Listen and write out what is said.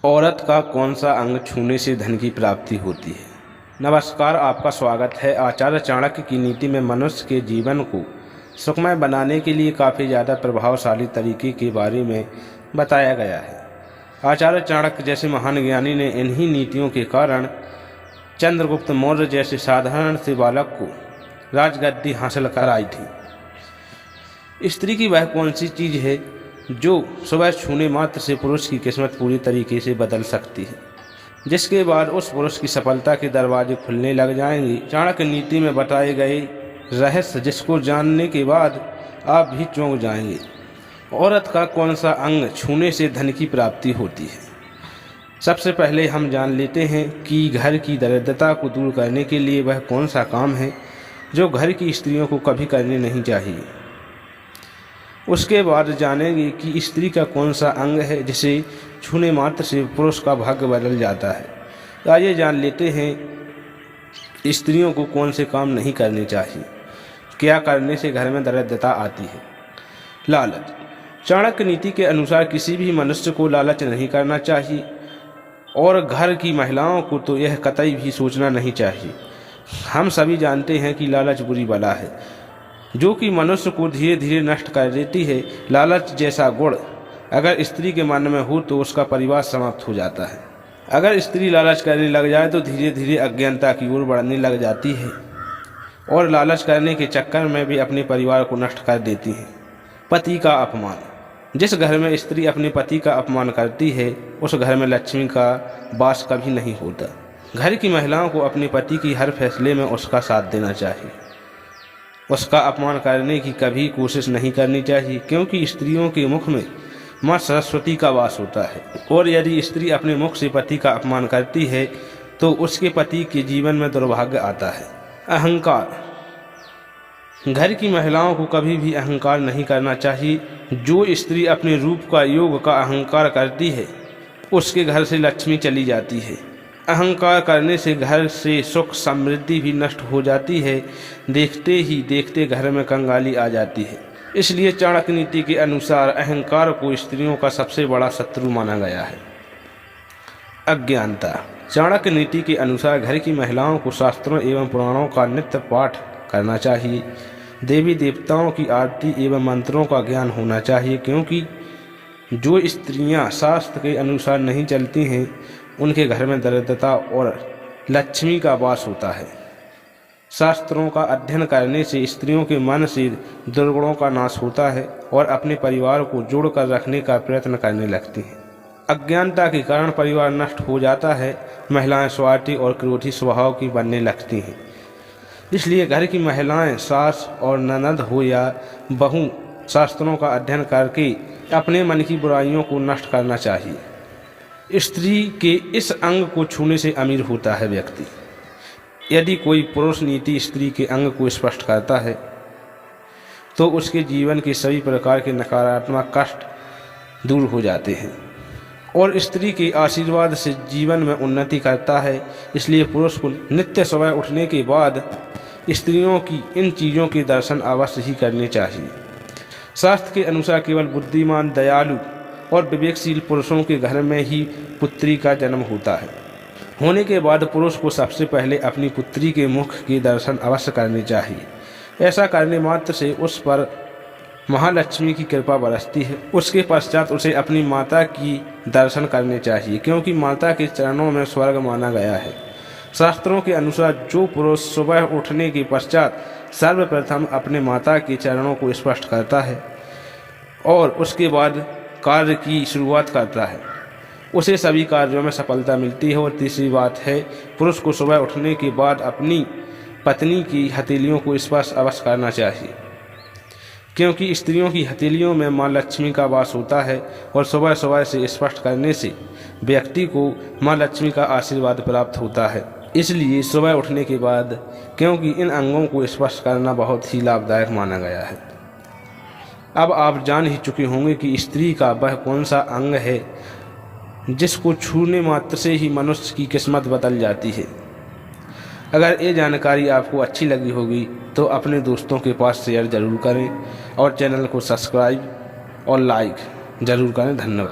औरत का कौन सा अंग छूने से धन की प्राप्ति होती है। नमस्कार, आपका स्वागत है। आचार्य चाणक्य की नीति में मनुष्य के जीवन को सुखमय बनाने के लिए काफ़ी ज़्यादा प्रभावशाली तरीके के बारे में बताया गया है। आचार्य चाणक्य जैसे महान ज्ञानी ने इन्हीं नीतियों के कारण चंद्रगुप्त मौर्य जैसे साधारण से बालक को राजगद्दी हासिल कराई थी। स्त्री की वह कौन सी चीज़ है जो सुबह छूने मात्र से पुरुष की किस्मत पूरी तरीके से बदल सकती है, जिसके बाद उस पुरुष की सफलता के दरवाजे खुलने लग जाएंगे। चाणक्य नीति में बताए गए रहस्य जिसको जानने के बाद आप भी चौंक जाएंगे। औरत का कौन सा अंग छूने से धन की प्राप्ति होती है। सबसे पहले हम जान लेते हैं कि घर की दरिद्रता को दूर करने के लिए वह कौन सा काम है जो घर की स्त्रियों को कभी करने नहीं चाहिए। उसके बाद जानेंगे कि स्त्री का कौन सा अंग है जिसे छूने मात्र से पुरुष का भाग्य बदल जाता है। आइए जान लेते हैं स्त्रियों को कौन से काम नहीं करने चाहिए, क्या करने से घर में दरिद्रता आती है। लालच। चाणक्य नीति के अनुसार किसी भी मनुष्य को लालच नहीं करना चाहिए और घर की महिलाओं को तो यह कतई भी सोचना नहीं चाहिए। हम सभी जानते हैं कि लालच बुरी बला है जो कि मनुष्य को धीरे धीरे नष्ट कर देती है। लालच जैसा गुण अगर स्त्री के मन में हो तो उसका परिवार समाप्त हो जाता है। अगर स्त्री लालच करने लग जाए तो धीरे धीरे अज्ञानता की ओर बढ़ने लग जाती है और लालच करने के चक्कर में भी अपने परिवार को नष्ट कर देती है। पति का अपमान। जिस घर में स्त्री अपने पति का अपमान करती है उस घर में लक्ष्मी का वास कभी नहीं होता। घर की महिलाओं को अपने पति की हर फैसले में उसका साथ देना चाहिए, उसका अपमान करने की कभी कोशिश नहीं करनी चाहिए, क्योंकि स्त्रियों के मुख में माँ सरस्वती का वास होता है और यदि स्त्री अपने मुख से पति का अपमान करती है तो उसके पति के जीवन में दुर्भाग्य आता है। अहंकार। घर की महिलाओं को कभी भी अहंकार नहीं करना चाहिए। जो स्त्री अपने रूप का योग का अहंकार करती है उसके घर से लक्ष्मी चली जाती है। अहंकार करने से घर से सुख समृद्धि भी नष्ट हो जाती है। देखते ही देखते घर में कंगाली आ जाती है। इसलिए चाणक्य नीति के अनुसार अहंकार को स्त्रियों का सबसे बड़ा शत्रु माना गया है। अज्ञानता। चाणक्य नीति के अनुसार घर की महिलाओं को शास्त्रों एवं पुराणों का नित्य पाठ करना चाहिए। देवी देवताओं की आरती एवं मंत्रों का ज्ञान होना चाहिए, क्योंकि जो स्त्रियां शास्त्र के अनुसार नहीं चलती हैं उनके घर में दरिद्रता और लक्ष्मी का वास होता है। शास्त्रों का अध्ययन करने से स्त्रियों के मन से दुर्गुणों का नाश होता है और अपने परिवार को जोड़कर रखने का प्रयत्न करने लगती हैं। अज्ञानता के कारण परिवार नष्ट हो जाता है। महिलाएं स्वार्थी और क्रोधी स्वभाव की बनने लगती हैं। इसलिए घर की महिलाएं, सास और ननद हो या बहू, शास्त्रों का अध्ययन करके अपने मन की बुराइयों को नष्ट करना चाहिए। स्त्री के इस अंग को छूने से अमीर होता है व्यक्ति। यदि कोई पुरुष नीति स्त्री के अंग को स्पष्ट करता है तो उसके जीवन के सभी प्रकार के नकारात्मक कष्ट दूर हो जाते हैं और स्त्री के आशीर्वाद से जीवन में उन्नति करता है। इसलिए पुरुष को नित्य सुबह उठने के बाद स्त्रियों की इन चीज़ों के दर्शन अवश्य ही करने चाहिए। शास्त्र के अनुसार केवल बुद्धिमान, दयालु और विवेकशील पुरुषों के घर में ही पुत्री का जन्म होता है। होने के बाद पुरुष को सबसे पहले अपनी पुत्री के मुख के दर्शन अवश्य करने चाहिए। ऐसा करने मात्र से उस पर महालक्ष्मी की कृपा बरसती है। उसके पश्चात उसे अपनी माता की दर्शन करने चाहिए, क्योंकि माता के चरणों में स्वर्ग माना गया है। शास्त्रों के अनुसार जो पुरुष सुबह उठने के पश्चात सर्वप्रथम अपने माता के चरणों को स्पर्श करता है और उसके बाद कार्य की शुरुआत करता है उसे सभी कार्यों में सफलता मिलती है। और तीसरी बात है, पुरुष को सुबह उठने के बाद अपनी पत्नी की हथेलियों को स्पर्श अवश्य करना चाहिए, क्योंकि स्त्रियों की हथेलियों में माँ लक्ष्मी का वास होता है और सुबह सुबह से स्पर्श करने से व्यक्ति को माँ लक्ष्मी का आशीर्वाद प्राप्त होता है। इसलिए सुबह उठने के बाद, क्योंकि इन अंगों को स्पर्श करना बहुत ही लाभदायक माना गया है। अब आप जान ही चुके होंगे कि स्त्री का वह कौन सा अंग है जिसको छूने मात्र से ही मनुष्य की किस्मत बदल जाती है। अगर ये जानकारी आपको अच्छी लगी होगी तो अपने दोस्तों के पास शेयर ज़रूर करें और चैनल को सब्सक्राइब और लाइक ज़रूर करें। धन्यवाद।